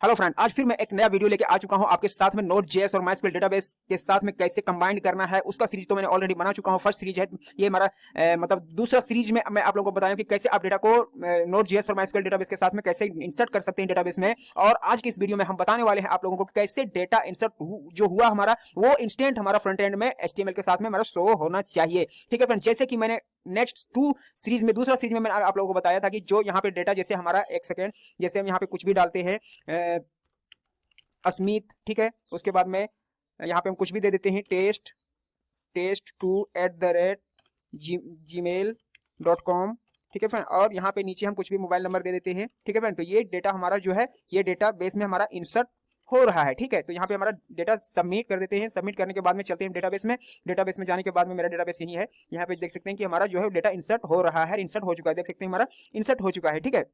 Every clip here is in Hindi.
हेलो फ्रेंड, आज फिर मैं एक नया वीडियो लेके आ चुका हूं आपके साथ में Node.js और MySQL डेटाबेस के साथ में कैसे कंबाइन करना है उसका सीरीज तो मैंने ऑलरेडी बना चुका हूं। फर्स्ट सीरीज है ये हमारा मतलब दूसरा सीरीज में मैं आप लोगों को बताया कि कैसे आप डेटा को Node.js और MySQL डेटाबेस के साथ में कैसे इंसर्ट कर सकते हैं डेटाबेस में। और आज की इस वीडियो में हम बताने वाले हैं आप लोगों को कैसे डेटा इंसर्ट जो हुआ हमारा वो इंस्टेंट हमारा फ्रंट एंड में HTML के साथ में हमारा शो होना चाहिए। ठीक है फ्रेंड, जैसे कि मैंने नेक्स्ट टू सीरीज में दूसरा सीरीज में मैंने आप लोगों को बताया था कि जो यहाँ पे डेटा जैसे हमारा एक सेकेंड जैसे हम यहाँ पे कुछ भी डालते हैं अस्मित, ठीक है, उसके बाद में यहाँ पे हम कुछ भी दे देते हैं test2@gmail.com, ठीक है फ्रेंड। और यहाँ पे नीचे हम कुछ भी मोबाइल नंबर दे देते हैं, ठीक है फ्रेंड। तो ये डेटा हमारा जो है ये डेटा बेस में हमारा इंसर्ट हो रहा है, ठीक है। तो यहाँ पे हमारा डेटा सबमिट कर देते हैं। सबमिट करने के बाद में चलते हैं डेटाबेस में। डेटाबेस में जाने के बाद में मेरा डेटाबेस यही है। यहाँ पे देख सकते हैं कि हमारा जो है डेटा इंसर्ट हो रहा है, इंसर्ट हो चुका है, देख सकते हैं हमारा इंसर्ट हो चुका है, ठीक है।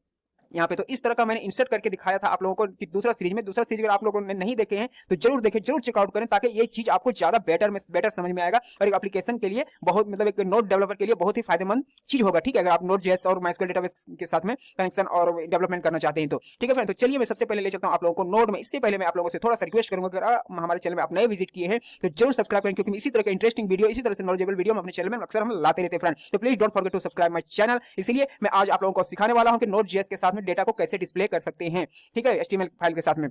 यहाँ पे तो इस तरह का मैंने इंसर्ट करके दिखाया था आप लोगों को कि दूसरा सीरीज अगर आप लोगों ने नहीं देखे हैं तो जरूर देखें, जरूर चेकआउट करें, ताकि ये चीज आपको ज्यादा बेटर समझ में आएगा और एक एप्लीकेशन के लिए बहुत मतलब एक नोड डेवलपर के लिए बहुत ही फायदेमंद चीज होगा, ठीक है। अगर आप Node.js और MySQL डेटाबेस के साथ में कनेक्शन और डेवलपमेंट करना चाहते हैं तो ठीक है फ्रेंड। तो चलिए मैं सबसे पहले ले चलता हूँ आप लोगों को नोड में। इससे पहले मैं आप लोगों से थोड़ा सा रिक्वेस्ट करूंगा, अगर हमारे चैनल में आप नए विजिट किए हैं तो जरूर सब्सक्राइब करें, क्योंकि इसी तरह के इंटरेस्टिंग वीडियो, इसी तरह से नॉलेजेबल वीडियो हम अपने चैनल में अक्सर हम लाते रहते हैं फ्रेंड। तो please don't forget to subscribe my channel. इसलिए मैं आज आप लोगों को सिखाने वाला हूं कि Node.js के साथ में डेटा को कैसे डिस्प्ले कर सकते हैं, ठीक है, HTML फाइल के साथ में,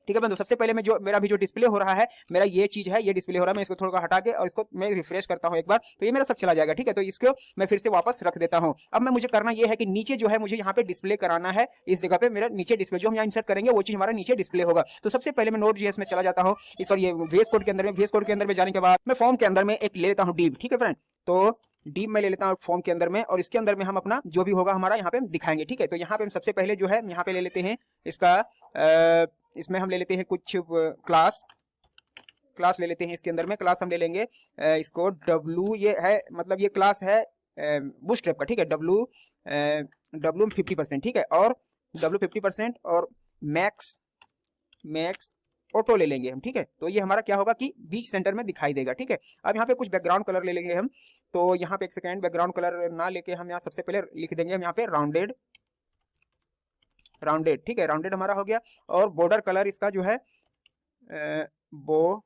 ठीक है। तो सबसे पहले मैं जो मेरा भी जो डिस्प्ले हो रहा है, मेरा ये चीज है, ये डिस्प्ले हो रहा है। मैं इसको थोड़ा हटा के और इसको मैं रिफ्रेश करता हूं एक बार, तो ये मेरा सब चला जाएगा, ठीक है। तो इसको मैं फिर से वापस रख देता हूं। अब मैं मुझे करना ये है कि नीचे जो है मुझे यहाँ पे डिस्प्ले कराना है, इस जगह पे मेरा नीचे डिस्प्ले जो हम यहाँ इंसर्ट करेंगे वो चीज हमारा नीचे डिस्प्ले होगा। तो सबसे पहले मैं Node.js में चला जाता हूँ, इस और ये VS कोड के अंदर में जाने के बाद मैं फॉर्म के अंदर में एक ले लेता हूँ div, ठीक है फ्रेंड। तो डीप में ले लेता हूँ फॉर्म के अंदर में, और इसके अंदर में हम अपना जो भी होगा हमारा यहाँ पे हम दिखाएंगे, ठीक है। तो यहाँ पे हम सबसे पहले जो है यहाँ पे ले लेते हैं इसका इसमें हम ले लेते हैं कुछ क्लास ले लेते हैं। इसके अंदर में क्लास हम ले लेंगे इसको W, ये है मतलब ये क्लास है बूटस्ट्रैप का, ठीक है। W 50%, ठीक है, और W 50% और मैक्स ऑटो ले लेंगे हम, ठीक है। तो ये हमारा क्या होगा कि बीच सेंटर में दिखाई देगा, ठीक है। अब यहाँ पे कुछ बैकग्राउंड कलर ले लेंगे हम। तो यहाँ पे एक सेकेंड, बैकग्राउंड कलर ना लेके हम यहाँ सबसे पहले लिख देंगे हम यहाँ पे राउंडेड, ठीक है, राउंडेड हमारा हो गया। और बॉर्डर कलर इसका जो है वो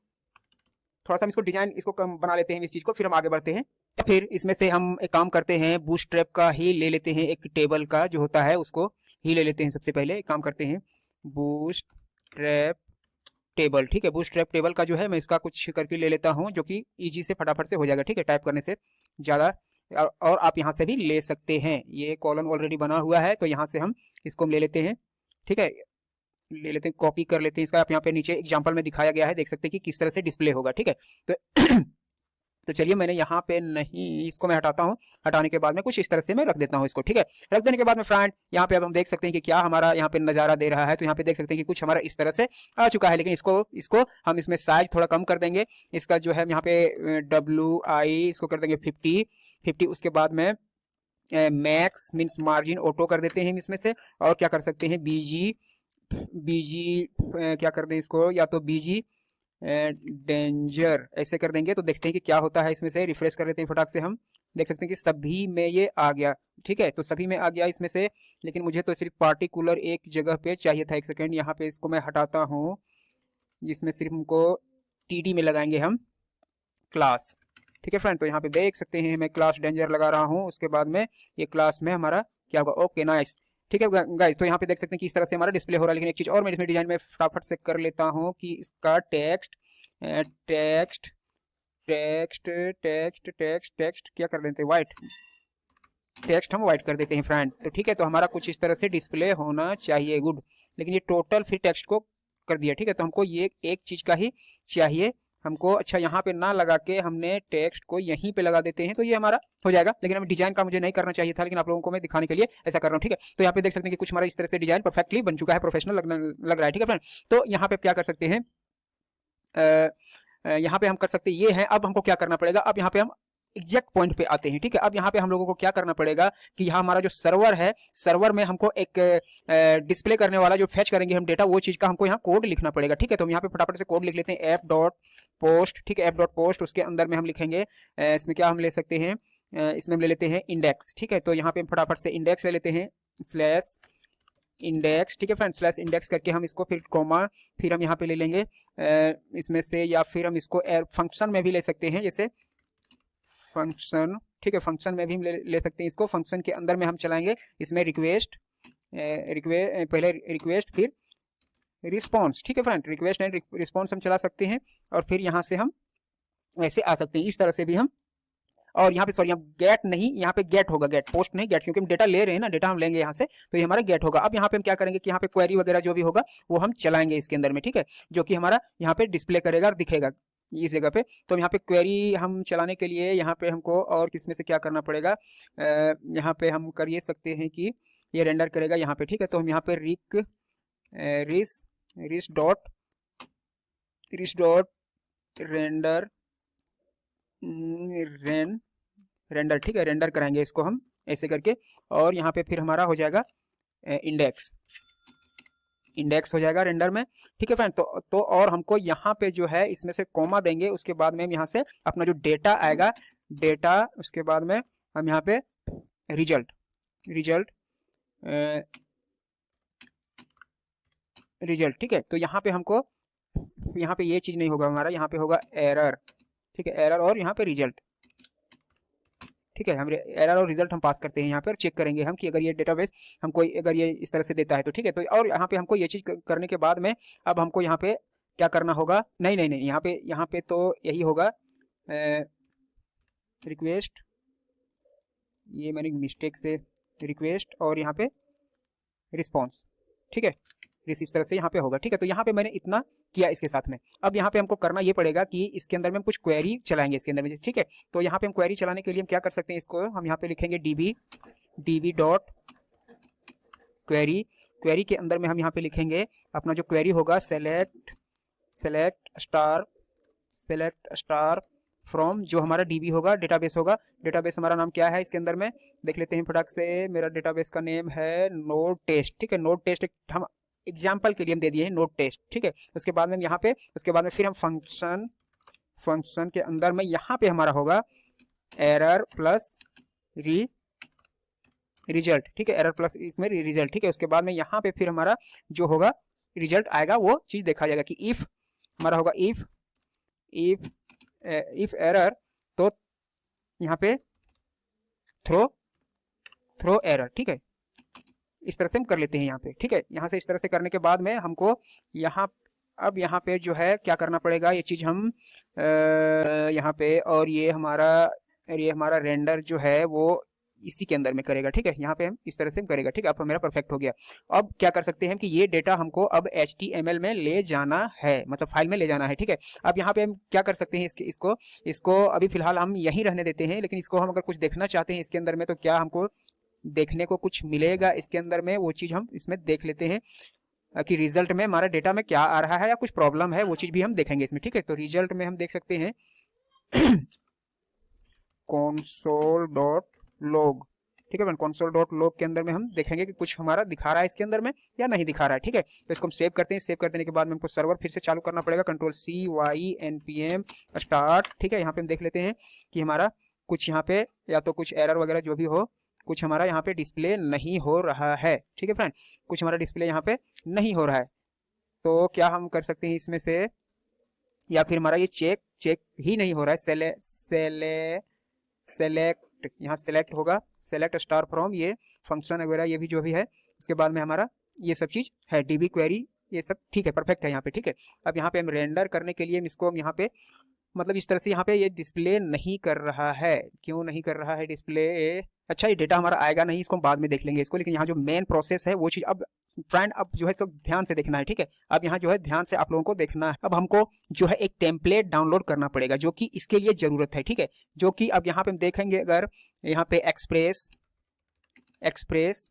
थोड़ा सा हम इसको डिजाइन इसको कम बना लेते हैं इस चीज को, फिर हम आगे बढ़ते हैं। फिर इसमें से हम एक काम करते हैं, बूटस्ट्रैप का ही ले लेते हैं, एक टेबल का जो होता है उसको ही ले लेते हैं। सबसे पहले एक काम करते हैं, बूटस्ट्रैप टेबल, ठीक है। बूटस्ट्रैप टेबल का जो है मैं इसका कुछ करके ले लेता हूं, जो कि इजी से फटाफट से हो जाएगा, ठीक है, टाइप करने से ज्यादा। और आप यहाँ से भी ले सकते हैं, ये कॉलम ऑलरेडी बना हुआ है, तो यहाँ से हम इसको हम ले लेते हैं, ठीक है, ले लेते हैं, कॉपी कर लेते हैं इसका। आप यहाँ पे नीचे एग्जांपल में दिखाया गया है, देख सकते हैं कि किस तरह से डिस्प्ले होगा, ठीक है। तो तो चलिए मैंने यहाँ पे नहीं, इसको मैं हटाता हूँ। हटाने के बाद में कुछ इस तरह से मैं रख देता हूँ इसको, ठीक है। रख देने के बाद में फ्रेंड यहाँ पे अब हम देख सकते हैं कि क्या हमारा यहाँ पे नजारा दे रहा है। तो यहाँ पे देख सकते हैं कि कुछ हमारा इस तरह से आ चुका है, लेकिन इसको हम इसमें साइज थोड़ा कम कर देंगे। इसका जो है यहाँ पे WI इसको कर देंगे 50। उसके बाद में मैक्स मीन्स मार्जिन ऑटो कर देते हैं इसमें से। और क्या कर सकते हैं, BG क्या कर दें इसको, या तो BG डेंजर ऐसे कर देंगे। तो देखते हैं कि क्या होता है इसमें से। रिफ्रेश कर लेते हैं फटाक से, हम देख सकते हैं कि सभी में ये आ गया, ठीक है। तो सभी में आ गया इसमें से, लेकिन मुझे तो सिर्फ पार्टिकुलर एक जगह पे चाहिए था। एक सेकेंड, यहाँ पे इसको मैं हटाता हूँ, जिसमें सिर्फ हमको TD में लगाएंगे हम क्लास, ठीक है फ्रेंड। तो यहाँ पे देख सकते हैं मैं क्लास डेंजर लगा रहा हूँ। उसके बाद में ये क्लास में हमारा क्या होगा, ओके नाइस, ठीक है गाइस। तो यहाँ पे देख सकते हैं कि इस तरह से हमारा डिस्प्ले हो रहा है। लेकिन एक चीज और मैं इसमें डिजाइन में फटाफट से कर लेता हूँ कि इसका टेक्स्ट क्या कर देते हैं, व्हाइट टेक्स्ट हम व्हाइट कर देते हैं फ्रेंड। तो ठीक है, तो हमारा कुछ इस तरह से डिस्प्ले होना चाहिए, गुड। लेकिन ये टोटल फिर टेक्स्ट को कर दिया, ठीक है। तो हमको ये एक चीज का ही चाहिए हमको। अच्छा, यहाँ पे ना लगा के हमने टेक्स्ट को यहीं पे लगा देते हैं, तो ये हमारा हो जाएगा। लेकिन हमें डिजाइन का मुझे नहीं करना चाहिए था, लेकिन आप लोगों को मैं दिखाने के लिए ऐसा कर रहा हूँ, ठीक है। तो यहाँ पे देख सकते हैं कि कुछ हमारा इस तरह से डिजाइन परफेक्टली बन चुका है, प्रोफेशनल लग रहा है, ठीक है फ्रेंड। तो यहाँ पे क्या कर सकते हैं, यहाँ पे हम कर सकते हैं ये है। अब हमको क्या करना पड़ेगा, अब यहाँ पे हम एग्जैक्ट पॉइंट पे आते हैं, ठीक है। अब यहाँ पे हम लोगों को क्या करना पड़ेगा कि यहाँ हमारा जो सर्वर है, सर्वर में हमको एक डिस्प्ले करने वाला जो फेच करेंगे हम डेटा, वो चीज का हमको यहाँ कोड लिखना पड़ेगा, ठीक है। तो हम यहाँ पे फटाफट से कोड लिख लेते हैं app.post, ठीक है, app.post। उसके अंदर में हम लिखेंगे, इसमें क्या हम ले सकते हैं, इसमें हम ले लेते हैं इंडेक्स, ठीक है। तो यहाँ पे हम फटाफट से इंडेक्स ले लेते हैं, इंडेक्स, ठीक है फ्रेंड, स्लैश इंडेक्स करके हम इसको फिर कॉमा, फिर हम यहाँ पे ले लेंगे इसमें से, या फिर हम इसको फंक्शन में भी ले सकते हैं, जैसे फंक्शन, ठीक है, फंक्शन में भी हम ले सकते हैं इसको। फंक्शन के अंदर में हम चलाएंगे इसमें रिक्वेस्ट, पहले रिक्वेस्ट फिर रिस्पॉन्स, ठीक है फ्रेंड, रिक्वेस्ट एंड रिस्पॉन्स हम चला सकते हैं, और फिर यहाँ से हम ऐसे आ सकते हैं, इस तरह से भी हम। और यहाँ पे सॉरी, यहाँ गेट नहीं, यहाँ पे गेट होगा, गेट, पोस्ट नहीं गेट, क्योंकि हम डेटा ले रहे हैं ना, डेटा हम लेंगे यहाँ से, तो ये हमारा गेट होगा। अब यहाँ पे हम क्या करेंगे कि यहाँ पे क्वेरी वगैरह जो भी होगा वो हम चलाएंगे इसके अंदर में, ठीक है, जो कि हमारा यहाँ पे डिस्प्ले करेगा और दिखेगा इस जगह पे। तो यहाँ पे क्वेरी हम चलाने के लिए यहाँ पे हमको और किसमें से क्या करना पड़ेगा, यहाँ पे हम कर ये सकते हैं कि ये रेंडर करेगा यहाँ पे, ठीक है। तो हम यहाँ पे रिस डॉट रेंडर रेंडर, ठीक है, रेंडर कराएंगे इसको हम ऐसे करके, और यहाँ पे फिर हमारा हो जाएगा इंडेक्स हो जाएगा रेंडर में, ठीक है फ्रेंड। तो और हमको यहाँ पे जो है इसमें से कॉमा देंगे, उसके बाद में हम यहाँ से अपना जो डेटा आएगा, डेटा, उसके बाद में हम यहाँ पे रिजल्ट, ठीक है। तो यहाँ पे हमको, यहाँ पे ये चीज नहीं होगा हमारा, यहाँ पे होगा एरर, ठीक है, एरर और यहाँ पे रिजल्ट, ठीक है। हम एरर और रिजल्ट हम पास करते हैं यहाँ पर, चेक करेंगे हम कि अगर ये डेटाबेस हमको अगर ये इस तरह से देता है तो, ठीक है। तो और यहाँ पे हमको ये चीज करने के बाद में अब हमको यहाँ पे क्या करना होगा, नहीं, यहाँ पे तो यही होगा रिक्वेस्ट, ये मैंने मिस्टेक से रिक्वेस्ट और यहाँ पे रिस्पॉन्स, ठीक है, इस तरह से यहाँ पे होगा, ठीक है। तो यहाँ पे मैंने इतना किया इसके साथ में। अब यहाँ पे हमको करना ये पड़ेगा कि इसके अंदर में हम कुछ क्वेरी चलाएंगे इसके अंदर में, ठीक है। तो यहाँ पे हम क्वेरी चलाने के लिए हम क्या कर सकते हैं, इसको हम यहाँ पे लिखेंगे db डॉट क्वेरी के अंदर में हम यहाँ पे लिखेंगे अपना जो क्वेरी होगा सेलेक्ट स्टार फ्रॉम, जो हमारा db होगा, डेटाबेस होगा। डेटाबेस हमारा नाम क्या है इसके अंदर में देख लेते हैं फटाक से। मेरा डेटाबेस का नेम है नोड टेस्ट, ठीक है, नोड टेस्ट हम एग्जाम्पल के लिए हम दे दिए हैं नोड टेस्ट, ठीक है। उसके बाद में यहाँ पे, उसके बाद में फिर हम फंक्शन के अंदर में यहाँ पे हमारा होगा एरर प्लस रिजल्ट, ठीक है, एरर प्लस इसमें रिजल्ट, ठीक है। उसके बाद में यहाँ पे फिर हमारा जो होगा रिजल्ट आएगा वो चीज देखा जाएगा कि इफ हमारा होगा इफ एरर, तो यहाँ पे थ्रो एरर, ठीक है। इस तरह से हम कर लेते हैं यहाँ पे, ठीक है। यहाँ से इस तरह से करने के बाद में हमको अब यहाँ पे जो है क्या करना पड़ेगा, ये चीज हम यहाँ पे, और ये हमारा रेंडर जो है वो इसी के अंदर में करेगा, ठीक है। यहाँ पे हम इस तरह से हम करेगा, ठीक है। अब मेरा परफेक्ट हो गया। अब क्या कर सकते हैं कि ये डेटा हमको अब HTML में ले जाना है, मतलब फाइल में ले जाना है, ठीक है। अब यहाँ पे हम क्या कर सकते हैं, इसको अभी फिलहाल हम यहीं रहने देते हैं, लेकिन इसको हम अगर कुछ देखना चाहते हैं इसके अंदर में, तो क्या हमको देखने को कुछ मिलेगा इसके अंदर में, वो चीज हम इसमें देख लेते हैं कि रिजल्ट में हमारा डेटा में क्या आ रहा है या कुछ प्रॉब्लम है, वो चीज भी हम देखेंगे इसमें, ठीक है। तो रिजल्ट में हम देख सकते हैं console.log, ठीक है। console.log के अंदर में हम देखेंगे कि कुछ हमारा दिखा रहा है इसके अंदर में या नहीं दिखा रहा है, ठीक है। तो इसको हम सेव करते हैं। सेव कर देने के बाद में हमको सर्वर फिर से चालू करना पड़ेगा, Ctrl+C npm स्टार्ट, ठीक है। यहाँ पे हम देख लेते हैं कि हमारा कुछ यहाँ पे या तो कुछ एरर वगैरह जो भी हो, कुछ हमारा यहाँ पे डिस्प्ले नहीं हो रहा है, ठीक है फ्रेंड, कुछ हमारा डिस्प्ले यहाँ पे नहीं हो रहा है। तो क्या हम कर सकते हैं इसमें से, या फिर हमारा ये चेक ही नहीं हो रहा है, सेलेक्ट, यहाँ सेलेक्ट होगा, सेलेक्ट स्टार फ्रॉम, ये फंक्शन वगैरह ये भी जो भी है, उसके बाद में हमारा ये सब चीज है, डीबी क्वेरी, ये सब ठीक है, परफेक्ट है यहाँ पे, ठीक है। अब यहाँ पे हम रेंडर करने के लिए इसको हम यहाँ पे मतलब इस तरह से यहाँ पे ये डिस्प्ले नहीं कर रहा है, क्यों नहीं कर रहा है डिस्प्ले, अच्छा ये डेटा हमारा आएगा नहीं, इसको हम बाद में देख लेंगे इसको, लेकिन यहाँ जो मेन प्रोसेस है वो चीज अब फ्रेंड अब जो है सब ध्यान से देखना है, ठीक है। अब यहाँ जो है ध्यान से आप लोगों को देखना है। अब हमको जो है एक टेम्पलेट डाउनलोड करना पड़ेगा, जो कि इसके लिए जरूरत है, ठीक है, जो कि अब यहाँ पे हम देखेंगे, अगर यहाँ पे एक्सप्रेस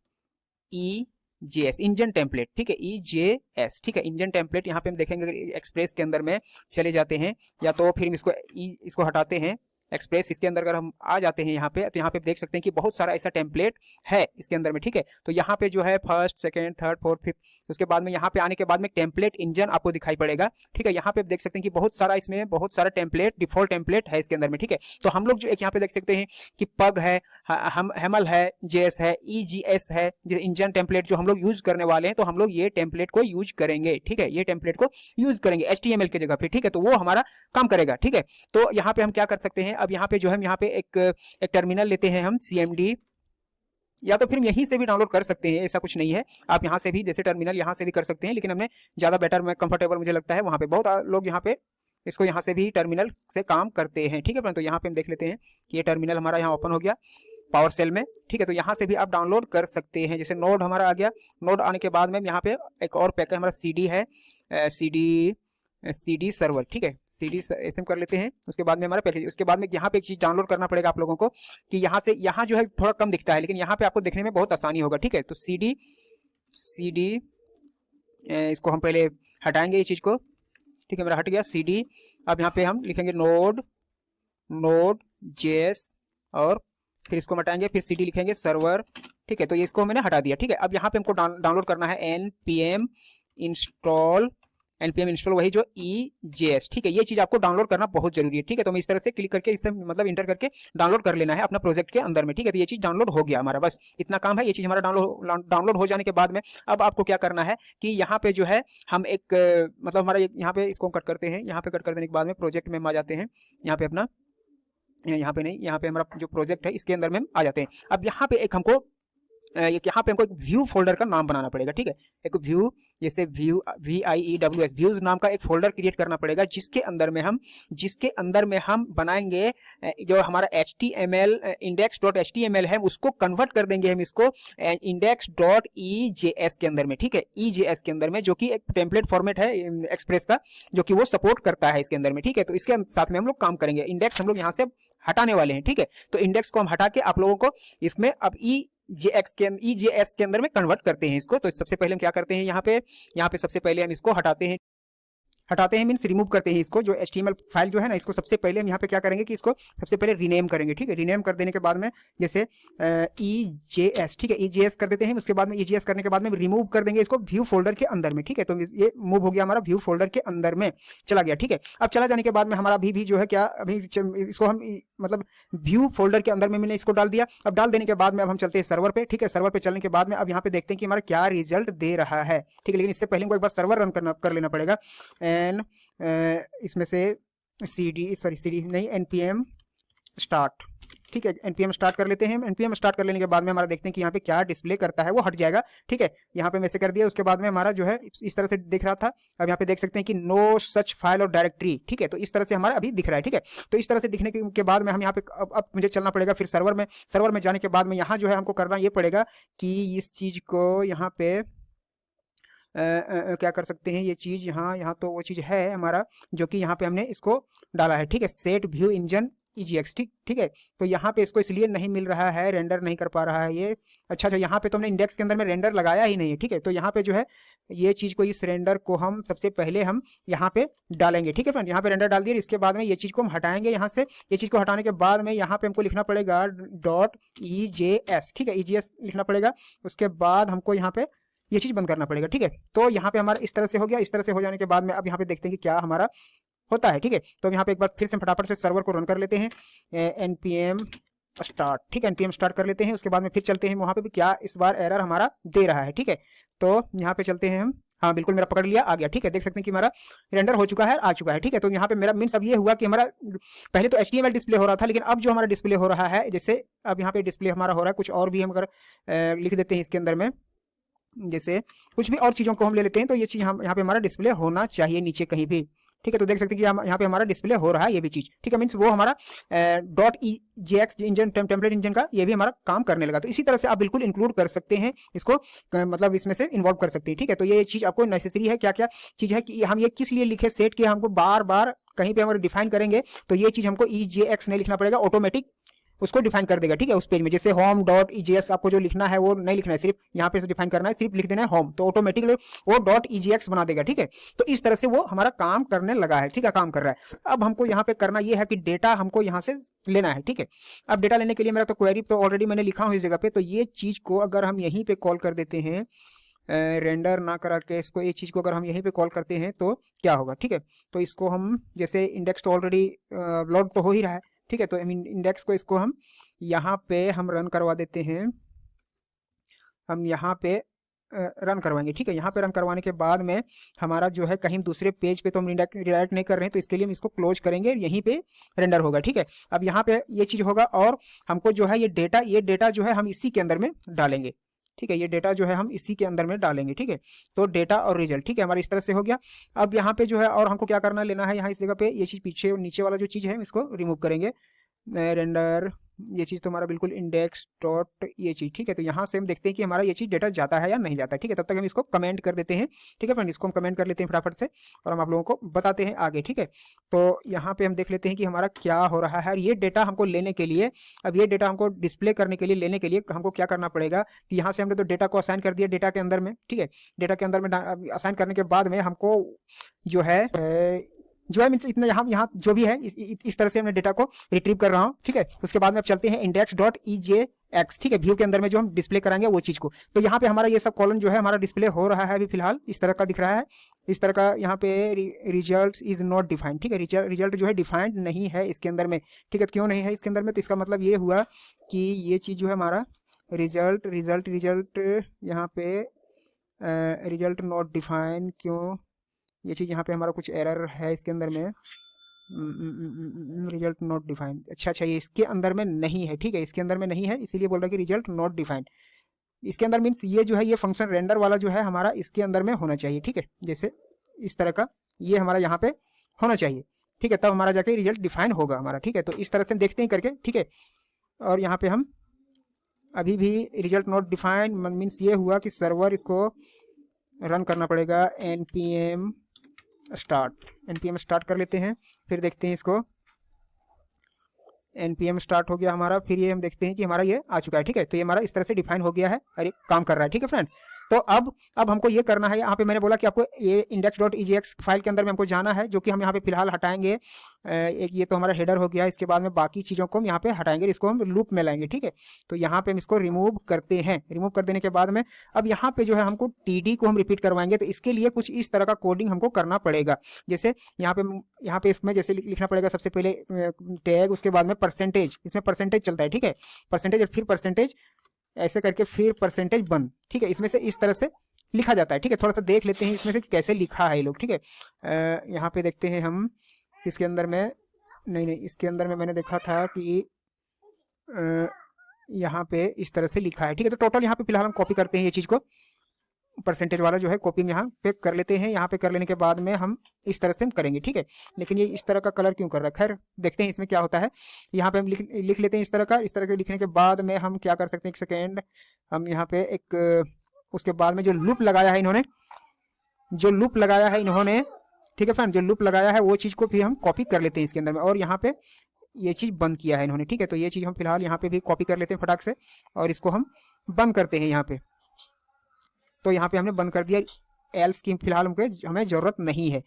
EJS इंजन टेम्पलेट, ठीक है, EJS, ठीक है, इंजन टेम्पलेट, यहाँ पे हम देखेंगे अगर एक्सप्रेस के अंदर में चले जाते हैं, या तो फिर इसको हटाते हैं, एक्सप्रेस, इसके अंदर अगर हम आ जाते हैं यहाँ पे, तो यहाँ पे देख सकते हैं कि बहुत सारा ऐसा टेम्पलेट है इसके अंदर में, ठीक है। तो यहाँ पे जो है first, second, third, fourth, fifth, उसके बाद में यहाँ पे आने के बाद में टेम्पलेट इंजन आपको दिखाई पड़ेगा, ठीक है। यहाँ पे देख सकते हैं कि बहुत सारा इसमें बहुत सारा टेम्पलेट, डिफॉल्ट टेम्पलेट है इसके अंदर में, ठीक है। तो हम लोग जो एक यहाँ पे देख सकते हैं कि पग है, हम हेमल है, जेएस है, ईजीएस है, इंजन टेम्पलेट जो हम लोग यूज करने वाले हैं, तो हम लोग ये टेम्पलेट को यूज करेंगे, ठीक है। ये टेम्पलेट को यूज करेंगे HTML की जगह पे, ठीक है। तो वो हमारा काम करेगा, ठीक है। तो यहाँ पे हम क्या कर सकते हैं, अब यहाँ पे जो है यहाँ पे एक टर्मिनल लेते हैं हम CMD, या तो फिर यहीं से भी डाउनलोड कर सकते हैं, ऐसा कुछ नहीं है। आप यहाँ से भी जैसे टर्मिनल यहाँ से भी कर सकते हैं, लेकिन हमने ज़्यादा बेटर में कंफर्टेबल मुझे लगता है वहाँ पे, बहुत लोग यहाँ पे इसको यहाँ से भी टर्मिनल से काम करते हैं, ठीक है। परंतु यहाँ पे हम देख लेते हैं कि ये टर्मिनल हमारा यहाँ ओपन हो गया पावर सेल में, ठीक है। तो यहाँ से भी आप डाउनलोड कर सकते हैं। जैसे नोड हमारा आ गया, नोड आने के बाद में यहाँ पे एक और पैक है हमारा CD है, CD सर्वर, ठीक है। CD SM कर लेते हैं, उसके बाद में हमारा पैकेज, उसके बाद में यहाँ पे एक चीज डाउनलोड करना पड़ेगा आप लोगों को कि यहाँ से, यहाँ जो है थोड़ा कम दिखता है, लेकिन यहाँ पे आपको देखने में बहुत आसानी होगा, ठीक है। तो CD इसको हम पहले हटाएंगे ये चीज को, ठीक है। मेरा हट गया CD। अब यहाँ पे हम लिखेंगे नोड JS और फिर इसको हटाएंगे, फिर CD लिखेंगे सर्वर, ठीक है। तो ये इसको मैंने हटा दिया, ठीक है। अब यहाँ पे हमको डाउनलोड करना है npm इंस्टॉल वही जो EJS, ठीक है। ये चीज आपको डाउनलोड करना बहुत जरूरी है, ठीक है। तो मैं इस तरह से क्लिक करके, इससे मतलब इंटर करके डाउनलोड कर लेना है अपना प्रोजेक्ट के अंदर में, ठीक है। तो ये चीज डाउनलोड हो गया हमारा, बस इतना काम है। ये चीज हमारा डाउनलोड हो जाने के बाद में अब आपको क्या करना है कि यहाँ पे जो है हम एक मतलब हमारा यहाँ पे इसको कट करते हैं, यहाँ पे कट कर देने के बाद में प्रोजेक्ट में हम आ जाते हैं, यहाँ पे अपना, यहाँ पे नहीं, यहाँ पे हमारा जो प्रोजेक्ट है इसके अंदर में हम आ जाते हैं। अब यहाँ पे एक हमको यहाँ पे हमको एक व्यू फोल्डर का नाम बनाना पड़ेगा, ठीक है। एक व्यू, जैसे व्यू VIEWS व्यूज नाम का एक फोल्डर क्रिएट करना पड़ेगा, जिसके अंदर में हम बनाएंगे जो हमारा HTML index.html है, उसको कन्वर्ट कर देंगे हम इसको index.EJS के अंदर में, ठीक है। EJS के अंदर में, जो कि एक टेम्पलेट फॉर्मेट है एक्सप्रेस का, जो कि वो सपोर्ट करता है इसके अंदर में, ठीक है। तो इसके साथ में हम लोग काम करेंगे। इंडेक्स हम लोग यहाँ से हटाने वाले हैं, ठीक है। तो इंडेक्स को हम हटा के आप लोगों को इसमें अब EJS के अंदर में कन्वर्ट करते हैं इसको। तो सबसे पहले हम क्या करते हैं, यहाँ पे सबसे पहले हम इसको हटाते हैं मीन्स रिमूव करते हैं इसको, जो HTML फाइल जो है ना, इसको सबसे पहले हम यहाँ पे क्या करेंगे कि इसको सबसे पहले रीनेम करेंगे, ठीक है। रीनेम कर देने के बाद में जैसे EJS, ठीक है, EJS कर देते हैं। उसके बाद में EJS करने के बाद में रिमूव कर देंगे इसको व्यू फोल्डर के अंदर में, ठीक है। तो ये मूव हो गया हमारा व्यू फोल्डर के अंदर में चला गया, ठीक है। अब चला जाने के बाद में हमारा अभी जो है क्या, अभी इसको हम मतलब व्यू फोल्डर के अंदर में मैंने इसको डाल दिया। अब डाल देने के बाद में अब हम चलते हैं सर्वर पे, ठीक है। सर्वर पे चलने के बाद में अब यहाँ पे देखते हैं कि हमारा क्या रिजल्ट दे रहा है, ठीक है। लेकिन इससे पहले हमको एक बार सर्वर रन कर लेना पड़ेगा। इसमें से CD नहीं, npm स्टार्ट, ठीक है। npm स्टार्ट कर लेते हैं। npm स्टार्ट कर लेने के बाद में हमारा देखते हैं कि यहाँ पे क्या डिस्प्ले करता है, वो हट जाएगा, ठीक है। यहाँ पे मैंने कर दिया, उसके बाद में हमारा जो है इस तरह से दिख रहा था। अब यहाँ पे देख सकते हैं कि नो सच फाइल और डायरेक्टरी, ठीक है। तो इस तरह से हमारा अभी दिख रहा है, ठीक है। तो इस तरह से दिखने के बाद में हम यहाँ पे अब मुझे चलना पड़ेगा फिर सर्वर में जाने के बाद में यहाँ जो है हमको करना ये पड़ेगा कि इस चीज को यहाँ पे क्या कर सकते हैं, ये चीज यहाँ तो वो चीज है हमारा जो कि यहाँ पे हमने इसको डाला है, ठीक है। सेट व्यू इंजन EGX, ठीक है। तो यहाँ पे इसको इसलिए नहीं मिल रहा है, रेंडर नहीं कर पा रहा है ये। अच्छा, यहाँ पे तो हमने इंडेक्स के अंदर में रेंडर लगाया ही नहीं है, ठीक है। तो यहाँ पे जो है ये चीज को, इस रेंडर को हम सबसे पहले हम यहाँ पे डालेंगे, ठीक है फ्रेंड। यहाँ पे रेंडर डाल दिया। इसके बाद में ये चीज को हम हटाएंगे यहाँ से। ये चीज को हटाने के बाद में यहाँ पे हमको लिखना पड़ेगा .EJS, ठीक है। EJS लिखना पड़ेगा। उसके बाद हमको यहाँ पे ये चीज बंद करना पड़ेगा, ठीक है। तो यहाँ पे हमारा इस तरह से हो गया। इस तरह से हो जाने के बाद में अब यहाँ पे देखते हैं कि क्या हमारा होता है, ठीक है। तो यहाँ पे एक बार फिर से फटाफट से सर्वर को रन कर लेते हैं, npm स्टार्ट, ठीक है। npm स्टार्ट कर लेते हैं। उसके बाद में फिर चलते हैं वहाँ पे भी क्या इस बार एरर हमारा दे रहा है, ठीक है। तो यहाँ पे चलते हैं हम, हाँ बिल्कुल मेरा पकड़ लिया, आ गया, ठीक है। देख सकते हैं कि हमारा रेंडर हो चुका है, आ चुका है, ठीक है। तो यहाँ पे मेरा मीन्स अब ये हुआ कि हमारा पहले तो HTML डिस्प्ले हो रहा था, लेकिन अब जो हमारा डिस्प्ले हो रहा है, जैसे अब यहाँ पे डिस्प्ले हमारा हो रहा है कुछ और भी हम अगर लिख देते हैं इसके अंदर में, जैसे कुछ भी और चीज़ों को हम ले लेते हैं, तो ये चीज़ यहाँ पे हमारा डिस्प्ले होना चाहिए नीचे कहीं भी, ठीक है। तो देख सकते हैं कि यहाँ पे हमारा डिस्प्ले हो रहा है ये भी चीज़, ठीक है। मीन्स वो हमारा .EJX इंजन टेम्पलेट इंजन का ये भी हमारा काम करने लगा। तो इसी तरह से आप बिल्कुल इंक्लूड कर सकते हैं इसको, मतलब इसमें से इन्वॉल्व कर सकते हैं, ठीक है। तो ये चीज़ आपको नेसेसरी है। क्या क्या चीज़ है कि हम ये किस लिए लिखे, सेट के हमको बार बार कहीं पे हम डिफाइन करेंगे, तो ये चीज़ हमको EJX नहीं लिखना पड़ेगा, ऑटोमेटिक उसको डिफाइन कर देगा, ठीक है, उस पेज में। जैसे होम डॉट ईजीएक्स आपको जो लिखना है वो नहीं लिखना है, सिर्फ यहाँ पे डिफाइन करना है, सिर्फ लिख देना है होम, तो ऑटोमेटिकली वो डॉट ईजीएक्स बना देगा, ठीक है। तो इस तरह से वो हमारा काम करने लगा है, ठीक है, काम कर रहा है। अब हमको यहाँ पे करना ये है कि डेटा हमको यहाँ से लेना है, ठीक है। अब डेटा लेने के लिए मेरा तो क्वेरी तो ऑलरेडी मैंने लिखा हूँ इस जगह पे, तो ये चीज को अगर हम यहीं पे कॉल कर देते हैं, रेंडर ना करा के इसको, ये चीज को अगर हम यहीं पे कॉल करते हैं तो क्या होगा, ठीक है। तो इसको हम जैसे इंडेक्स तो ऑलरेडी लोड तो हो ही रहा है, ठीक है, तो इंडेक्स को इसको हम यहाँ पे हम रन करवा देते हैं, हम यहाँ पे रन करवाएंगे, ठीक है। यहाँ पे रन करवाने के बाद में हमारा जो है कहीं दूसरे पेज पे तो हम रिडायरेक्ट नहीं कर रहे हैं, तो इसके लिए हम इसको क्लोज करेंगे, यहीं पे रेंडर होगा, ठीक है। अब यहाँ पे ये चीज होगा और हमको जो है ये डेटा जो है हम इसी के अंदर में डालेंगे, ठीक है। ये डेटा जो है हम इसी के अंदर में डालेंगे, ठीक है। तो डेटा और रिजल्ट, ठीक है, हमारा इस तरह से हो गया। अब यहाँ पे जो है और हमको क्या करना लेना है, यहाँ इस जगह पे ये चीज पीछे और नीचे वाला जो चीज है इसको रिमूव करेंगे, रेंडर ये चीज तो हमारा बिल्कुल इंडेक्स डॉट ये चीज, ठीक है। तो यहाँ से हम देखते हैं कि हमारा ये चीज डेटा जाता है या नहीं जाता है, ठीक है। तब तक हम इसको कमेंट कर देते हैं, ठीक है फ्रेंड, इसको हम कमेंट कर लेते हैं फटाफट से और हम आप लोगों को बताते हैं आगे, ठीक है। तो यहाँ पे हम देख लेते हैं कि हमारा क्या हो रहा है। ये डेटा हमको लेने के लिए, अब ये डेटा हमको डिस्प्ले करने के लिए, लेने के लिए हमको क्या करना पड़ेगा कि यहाँ से हमने तो डेटा को असाइन कर दिया डेटा के अंदर में, ठीक है। डेटा के अंदर में असाइन करने के बाद में हमको जो है मीन्स इतना यहाँ जो भी है इस तरह से हमने डेटा को रिट्रीव कर रहा हूँ, ठीक है। उसके बाद में अब चलते हैं इंडेक्स डॉट ईजेएक्स, ठीक है, व्यू के अंदर में जो हम डिस्प्ले कराएंगे वो चीज को। तो यहाँ पे हमारा ये सब कॉलम जो है हमारा डिस्प्ले हो रहा है अभी फिलहाल, इस तरह का दिख रहा है, इस तरह का। यहाँ पे रिजल्ट इज नॉट डिफाइंड, ठीक है, रिजल्ट जो है डिफाइंड नहीं है इसके अंदर में, ठीक है। क्यों नहीं है इसके अंदर में, तो इसका मतलब ये हुआ कि ये चीज जो है हमारा रिजल्ट यहाँ पे रिजल्ट नॉट डिफाइंड, क्यों ये चीज यहाँ पे हमारा कुछ एरर है इसके अंदर में, रिजल्ट नॉट डिफाइंड, अच्छा ये इसके अंदर में नहीं है, ठीक है, इसके अंदर में नहीं है, इसीलिए बोल रहा है कि रिजल्ट नॉट डिफाइंड। इसके अंदर मीन्स ये जो है ये फंक्शन रेंडर वाला जो है हमारा इसके अंदर में होना चाहिए, ठीक है, जैसे इस तरह का ये हमारा यहाँ पे होना चाहिए, ठीक है, तब हमारा जाके रिजल्ट डिफाइन होगा हमारा, ठीक है। तो इस तरह से देखते हैं करके, ठीक है। और यहाँ पे हम अभी भी रिजल्ट नॉट डिफाइंड मीन्स ये हुआ कि सर्वर इसको रन करना पड़ेगा, npm स्टार्ट कर लेते हैं, फिर देखते हैं इसको, npm स्टार्ट हो गया हमारा, फिर ये हम देखते हैं कि हमारा ये आ चुका है, ठीक है। तो ये हमारा इस तरह से डिफाइन हो गया है और ये काम कर रहा है, ठीक है फ्रेंड। तो अब हमको ये करना है, यहाँ पे मैंने बोला कि आपको ये इंडेक्स डॉट ईजीएक्स फाइल के अंदर में हमको जाना है, जो कि हम यहाँ पे फिलहाल हटाएंगे। एक ये तो हमारा हेडर हो गया, इसके बाद में बाकी चीज़ों को हम यहाँ पे हटाएंगे, इसको हम लूप में लाएंगे, ठीक है। तो यहाँ पे हम इसको रिमूव करते हैं, रिमूव कर देने के बाद में अब यहाँ पे जो है हमको टीडी को हम रिपीट करवाएंगे। तो इसके लिए कुछ इस तरह का कोडिंग हमको करना पड़ेगा, जैसे यहाँ पे इसमें जैसे लिखना पड़ेगा सबसे पहले टैग, उसके बाद में परसेंटेज, इसमें परसेंटेज चलता है, ठीक है, परसेंटेज, फिर परसेंटेज, ऐसे करके फिर परसेंटेज बंद, ठीक है। इसमें से इस तरह से लिखा जाता है, ठीक है। थोड़ा सा देख लेते हैं इसमें से कैसे लिखा है ये लोग, ठीक है। यहाँ पे देखते हैं हम इसके अंदर में, नहीं इसके अंदर में मैंने देखा था कि यहाँ पे इस तरह से लिखा है, ठीक है। तो टोटल यहाँ पे फिलहाल हम कॉपी करते हैं ये चीज़ को, परसेंटेज वाला जो है कॉपी में यहाँ पे कर लेते हैं। यहाँ पे कर लेने के बाद में हम इस तरह से हम करेंगे, ठीक है। लेकिन ये इस तरह का कलर क्यों कर रहा है, खैर देखते हैं इसमें क्या होता है। यहाँ पे हम लिख लेते हैं इस तरह का, इस तरह के लिखने के बाद में हम क्या कर सकते हैं, एक सेकेंड, हम यहाँ पे एक उसके बाद में जो लूप लगाया है इन्होंने, ठीक है फ्रेंड, जो लूप लगाया है वो चीज़ को भी हम कॉपी कर लेते हैं इसके अंदर में, और यहाँ पे ये चीज़ बंद किया है इन्होंने, ठीक है। तो ये चीज़ हम फिलहाल यहाँ पे भी कॉपी कर लेते हैं फटाक से, और इसको हम बंद करते हैं यहाँ पे। तो यहाँ पे हमने बंद कर दिया, एल्स की फिलहाल हमें ज़रूरत नहीं है,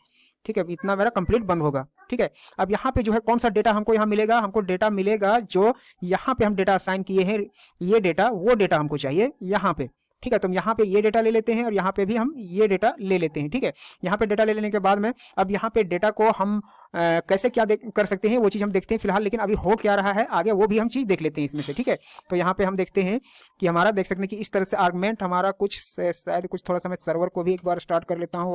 ठीक है। इतना मेरा कंप्लीट बंद होगा, ठीक है। अब यहाँ पे जो है कौन सा डेटा हमको यहाँ मिलेगा, हमको डेटा मिलेगा जो यहाँ पे हम डेटा असाइन किए हैं, ये डेटा, वो डेटा हमको चाहिए यहाँ पे, ठीक है। तो हम यहाँ पे ये डेटा ले लेते हैं और यहाँ पे भी हम ये डेटा ले लेते हैं, ठीक है। यहाँ पे डेटा ले लेने के बाद में अब यहाँ पे डेटा को हम कैसे क्या कर सकते हैं वो चीज़ हम देखते हैं फिलहाल, लेकिन अभी हो क्या रहा है आगे वो भी हम चीज़ देख लेते हैं इसमें से, ठीक है। तो यहाँ पे हम देखते हैं कि हमारा देख सकते हैं कि इस तरह से आर्गुमेंट हमारा कुछ शायद कुछ थोड़ा सा मैं सर्वर को भी एक बार स्टार्ट कर लेता हूँ,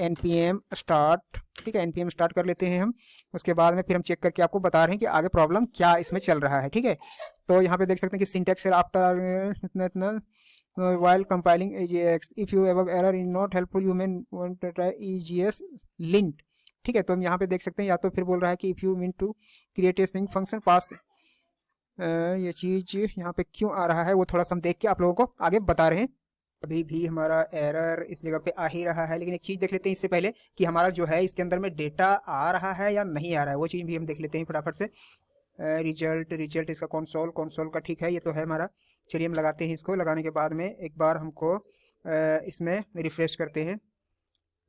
npm स्टार्ट, ठीक है, npm स्टार्ट कर लेते हैं हम। उसके बाद में फिर हम चेक करके आपको बता रहे हैं कि आगे प्रॉब्लम क्या इसमें चल रहा है, ठीक है। तो यहाँ पे देख सकते हैं कि सिंटैक्स आफ्टर इतना while compiling AJAX if you have error is not helpful you may want to try EGS lint, ठीक है। तो हम यहाँ पे देख सकते हैं, या तो फिर बोल रहा है कि if you mean to create a string function pass, ये चीज़ यहाँ पे क्यों आ रहा है वो थोड़ा सा हम देख के आप लोगों को आगे बता रहे हैं। अभी भी हमारा एरर इस जगह पे आ ही रहा है, लेकिन एक चीज़ देख लेते हैं इससे पहले कि हमारा जो है इसके अंदर में डेटा आ रहा है या नहीं आ रहा है, वो चीज़ भी हम देख लेते हैं फटाफट से। रिजल्ट इसका कंसोल का ठीक है, ये तो है हमारा। चलिए हम लगाते हैं इसको। लगाने के बाद में एक बार हमको इसमें रिफ्रेश करते हैं,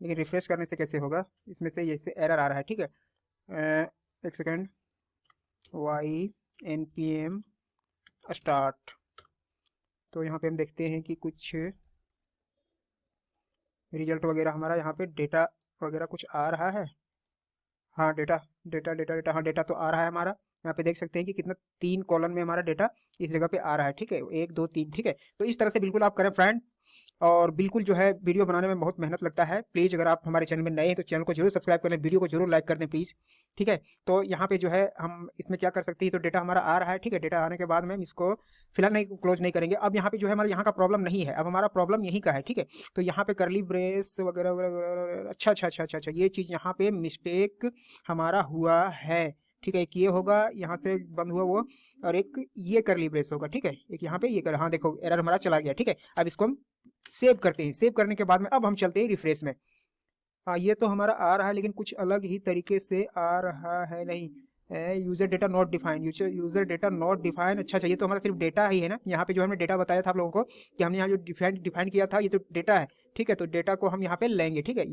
लेकिन रिफ्रेश करने से कैसे होगा, इसमें से जैसे एरर आ रहा है, ठीक है। एक सेकेंड, YNPM स्टार्ट। तो यहाँ पे हम देखते हैं कि कुछ रिजल्ट वगैरह हमारा यहाँ पे डेटा वगैरह कुछ आ रहा है। हाँ डेटा हाँ डेटा तो आ रहा है हमारा। यहाँ पे देख सकते हैं कि कितना 3 कॉलम में हमारा डेटा इस जगह पे आ रहा है, ठीक है, 1 2 3, ठीक है। तो इस तरह से बिल्कुल आप करें फ्रेंड। और बिल्कुल जो है वीडियो बनाने में बहुत मेहनत लगता है। प्लीज़ अगर आप हमारे चैनल में नए हैं तो चैनल को जरूर सब्सक्राइब कर लें, वीडियो को जरूर लाइक कर दें प्लीज़, ठीक है। तो यहाँ पे जो है हम इसमें क्या कर सकते हैं, तो डेटा हमारा आ रहा है, ठीक है। डेटा आने के बाद में हम इसको फिलहाल नहीं क्लोज नहीं करेंगे। अब यहाँ पे जो है हमारा यहाँ का प्रॉब्लम नहीं है, अब हमारा प्रॉब्लम यहीं का है, ठीक है। तो यहाँ पे करली ब्रेस वगैरह वगैरह, अच्छा, ये चीज़ यहाँ पे मिस्टेक हमारा हुआ है, ठीक है। एक ये होगा, यहाँ से बंद हुआ वो, और एक ये करली ब्रेस होगा, ठीक है। एक यहाँ पे ये कर, हाँ देखो एरर हमारा चला गया, ठीक है। अब इसको हम सेव करते हैं। सेव करने के बाद में अब हम चलते हैं रिफ्रेश में। हाँ ये तो हमारा आ रहा है, लेकिन कुछ अलग ही तरीके से आ रहा है। नहीं, user data not define, user data not define. अच्छा, ये तो हमारा सिर्फ डेटा ही है ना। यहाँ पे जो हमने डेटा बताया था आप लोगों को कि हमने यहाँ जो डिफाइन किया था, ये तो डेटा है, ठीक है। तो डेटा को हम यहाँ पे लेंगे, ठीक है।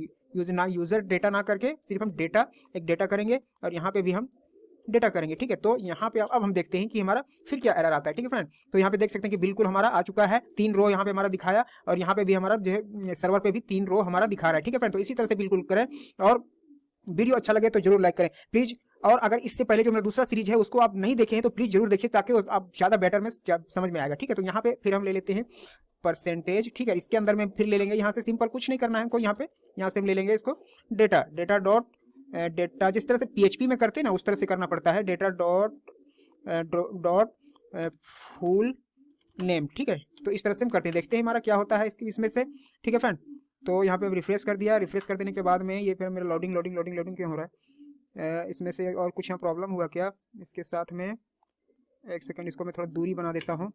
यूजर डेटा ना करके सिर्फ हम डेटा, एक डेटा करेंगे, और यहाँ पे भी हम डेटा करेंगे, ठीक है। तो यहाँ पे अब हम देखते हैं कि हमारा फिर क्या एरर आता है, ठीक है फ्रेंड। तो यहाँ पे देख सकते हैं कि बिल्कुल हमारा आ चुका है, 3 रो यहाँ पे हमारा दिखाया, और यहाँ पे भी हमारा जो है सर्वर पे भी 3 रो हमारा दिखा रहा है, ठीक है फ्रेंड। तो इसी तरह से बिल्कुल करें, और वीडियो अच्छा लगे तो जरूर लाइक करें प्लीज। और अगर इससे पहले जो मेरा दूसरा सीरीज है उसको आप नहीं देखे हैं तो प्लीज जरूर देखिए, ताकि आप ज्यादा बेटर में समझ में आएगा, ठीक है। तो यहाँ पे फिर हम ले लेते हैं परसेंटेज, ठीक है। इसके अंदर में फिर ले लेंगे, यहाँ से सिंपल कुछ नहीं करना है हमको, यहाँ से हम ले लेंगे इसको डेटा डॉट डेटा, जिस तरह से PHP में करते हैं ना उस तरह से करना पड़ता है, डेटा डॉट फुल नेम, ठीक है। तो इस तरह से हम करते हैं, देखते हैं हमारा क्या होता है इसमें से, ठीक है फ्रेंड। तो यहाँ पे रिफ्रेश कर दिया। रिफ्रेश कर देने के बाद में ये फिर मेरा लोडिंग क्यों हो रहा है, इसमें से और कुछ यहाँ प्रॉब्लम हुआ क्या इसके साथ में। एक सेकंड, इसको मैं थोड़ा दूरी बना देता हूँ।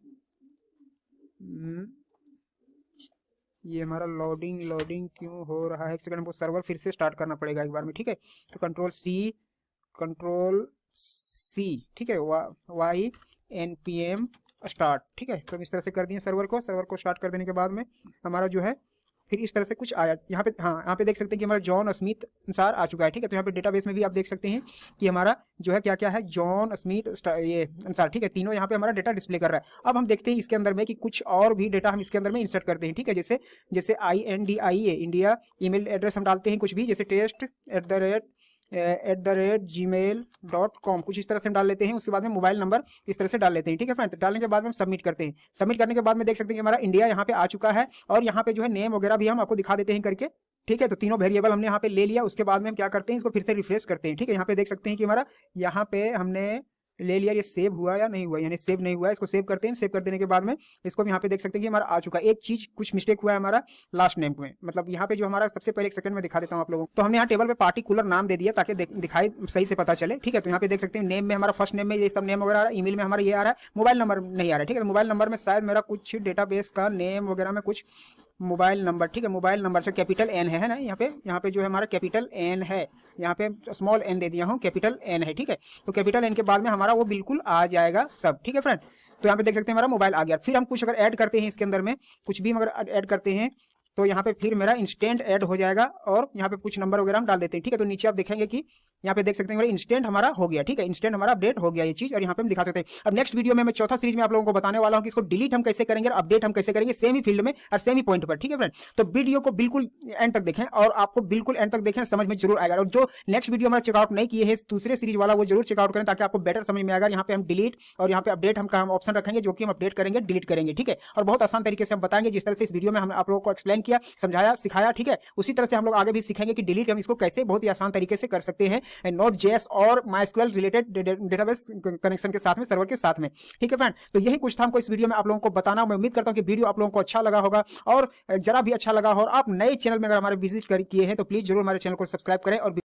ये हमारा लोडिंग क्यों हो रहा है, एक सेकंड, हमको सर्वर फिर से स्टार्ट करना पड़ेगा एक बार में, ठीक है। तो कंट्रोल सी, ठीक है, YNPM स्टार्ट, ठीक है। तो इस तरह से कर दिए सर्वर को स्टार्ट कर देने के बाद में हमारा जो है फिर इस तरह से कुछ आया यहाँ पे। हाँ, यहाँ पे देख सकते हैं कि हमारा जॉन स्मिथ अनुसार आ चुका है, ठीक है। तो यहाँ पे डेटाबेस में भी आप देख सकते हैं कि हमारा जो है क्या क्या है, जॉन स्मिथ ये अनुसार, ठीक है। तीनों यहाँ पे हमारा डेटा डिस्प्ले कर रहा है। अब हम देखते हैं इसके अंदर में कि कुछ और भी डेटा हम इसके अंदर में इंसर्ट करते हैं, ठीक है। जैसे INDIA इंडिया ईमेल एड्रेस हम डालते हैं कुछ भी, जैसे test@gmail.com, कुछ इस तरह से हम डाल लेते हैं। उसके बाद में मोबाइल नंबर इस तरह से डाल लेते हैं, ठीक है फ्रेंड। डालने के बाद में हम सबमिट करते हैं। सबमिट करने के बाद में देख सकते हैं कि हमारा इंडिया यहाँ पे आ चुका है, और यहाँ पे जो है नेम वगैरह भी हम आपको दिखा देते हैं करके, ठीक है। तो तीनों वेरिएबल हमने यहाँ पे ले लिया। उसके बाद में हम क्या करते हैं, इसको फिर से रिफ्रेश करते हैं, ठीक है। यहाँ पे देख सकते हैं कि हमारा यहाँ पे हमने ले लिया, ये सेव हुआ या नहीं हुआ, यानी सेव नहीं हुआ है, इसको सेव करते हैं। सेव कर देने के बाद में इसको हम यहाँ पे देख सकते हैं कि हमारा आ चुका है। एक चीज कुछ मिस्टेक हुआ है हमारा लास्ट नेम में, मतलब यहाँ पे जो हमारा सबसे पहले, एक सेकंड में दिखा देता हूँ आप लोगों को। तो हमने यहाँ टेबल पे पार्टिकुलर नाम दे दिया ताकि दिखाई सही से पता चले, ठीक है। तो यहाँ पे देख सकते हैं नेम में हमारा फर्स्ट नेम में ये सब नेम वगैरह आ रहा है, ईमेल में हमारा ये आ रहा है, मोबाइल नंबर नहीं आ रहा है, ठीक है। मोबाइल नंबर में शायद मेरा कुछ डेटाबेस का नेम वगैरह में कुछ मोबाइल नंबर, ठीक है, मोबाइल नंबर से कैपिटल N है ना, यहाँ पे जो है हमारा कैपिटल N है, यहाँ पे स्मॉल n दे दिया हूँ, कैपिटल N है, ठीक है। तो कैपिटल N के बाद में हमारा वो बिल्कुल आ जाएगा सब, ठीक है फ्रेंड। तो यहाँ पे देख सकते हैं हमारा मोबाइल आ गया। फिर हम कुछ अगर ऐड करते हैं इसके अंदर में, कुछ भी अगर ऐड करते हैं तो यहाँ पे फिर मेरा इंस्टेंट ऐड हो जाएगा, और यहाँ पे कुछ नंबर वगैरह हम डाल देते हैं, ठीक है। तो नीचे आप देखेंगे कि यहाँ पे देख सकते हैं इंस्टेंट हमारा हो गया, ठीक है। इंस्टेंट हमारा अपडेट हो गया ये चीज, और यहाँ पे हम दिखा सकते हैं। अब नेक्स्ट वीडियो में मैं चौथा सीरीज में आप लोगों को बताने वाला हूँ कि इसको डिलीट हम कैसे करेंगे और अपडेट हम कैसे करेंगे, सेम ही फील्ड में और सेम ही पॉइंट पर, ठीक है फ्रेंड। तो वीडियो को बिल्कुल एंड तक देखें, और आपको बिल्कुल एंड तक देखें, समझ में जरूर आएगा। और जो नेक्स्ट वीडियो हमारा चेकआउट नहीं किए हैं दूसरे सीरीज वाला, वो जरूर चेकआउट करें ताकि आपको बेटर समझ में आएगा। यहाँ पे हम डिलीट और यहाँ पे अपडेट हम ऑप्शन रखेंगे, जो कि हम अपडेट करेंगे, डिलीट करेंगे, ठीक है। और बहुत आसान तरीके से हम बताएंगे, जिस तरह से इस वीडियो में हम आप लोगों को एक्सप्लेन किया, समझाया, सिखाया, ठीक है। उसी तरह से हम लोग आगे भी सीखेंगे कि डिलीट हम इसको कैसे बहुत ही आसान तरीके से कर सकते हैं, Node.js और MySQL रिलेटेड डेटाबेस कनेक्शन के साथ में, सर्वर के साथ में, ठीक है फ्रेंड। तो यही कुछ था हमको इस वीडियो में आप लोगों को बताना। मैं उम्मीद करता हूं कि वीडियो आप लोगों को अच्छा लगा होगा, और जरा भी अच्छा लगा हो, और आप नए चैनल में अगर हमारे विजिट किए हैं तो प्लीज जरूर हमारे चैनल को सब्सक्राइब करें और